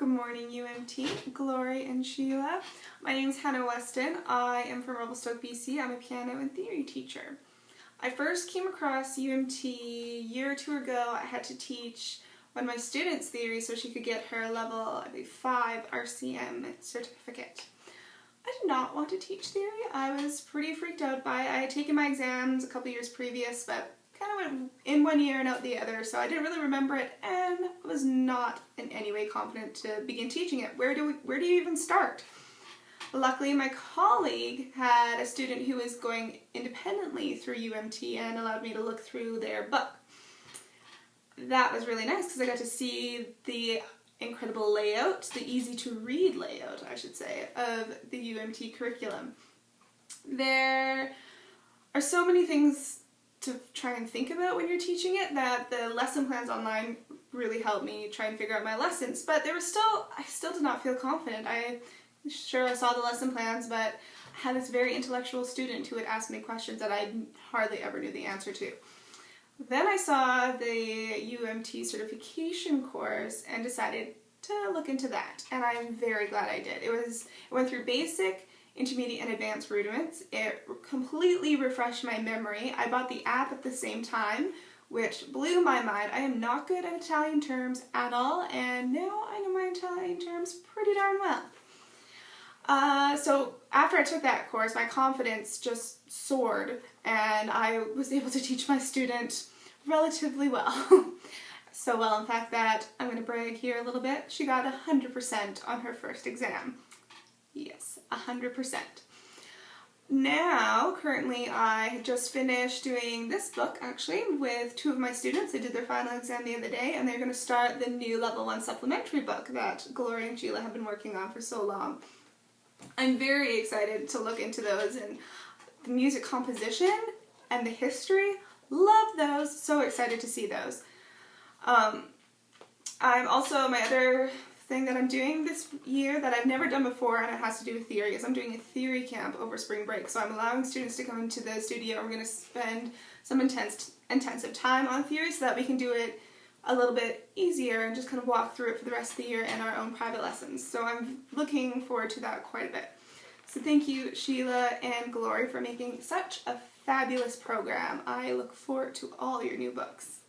Good morning, UMT, Glory and Sheila. My name is Hannah Weston. I am from Revelstoke, BC. I'm a piano and theory teacher. I first came across UMT a year or two ago. I had to teach one of my students theory so she could get her level, I believe, 5 RCM certificate. I did not want to teach theory. I was pretty freaked out by it. I had taken my exams a couple years previous, but kind of went in one ear and out the other, so I didn't really remember it and was not in any way confident to begin teaching it. Where do you even start? Luckily, my colleague had a student who was going independently through UMT and allowed me to look through their book. That was really nice because I got to see the incredible layout, the easy to read layout, I should say, of the UMT curriculum. There are so many things to try and think about when you're teaching it that the lesson plans online really helped me try and figure out my lessons, but I still did not feel confident. I saw the lesson plans, but I had this very intellectual student who would ask me questions that I hardly ever knew the answer to. Then I saw the UMT certification course and decided to look into that, and I'm very glad I did. It went through basic, intermediate, and advanced rudiments. It completely refreshed my memory. I bought the app at the same time, which blew my mind. I am not good at Italian terms at all, and now I know my Italian terms pretty darn well. So after I took that course, my confidence just soared, and I was able to teach my student relatively well. So well, in fact, that I'm going to brag here a little bit. She got 100% on her first exam. Yes, 100%. Now, currently, I have just finished doing this book, actually, with 2 of my students. They did their final exam the other day, and they're going to start the new Level 1 supplementary book that Glory and Sheila have been working on for so long. I'm very excited to look into those, and the music composition and the history, love those. So excited to see those. I'm also, my other thing that I'm doing this year that I've never done before, and it has to do with theory, is I'm doing a theory camp over spring break. So I'm allowing students to come into the studio. We're going to spend some intensive time on theory so that we can do it a little bit easier and just kind of walk through it for the rest of the year in our own private lessons. So I'm looking forward to that quite a bit. So thank you, Sheila and Glory, for making such a fabulous program. I look forward to all your new books.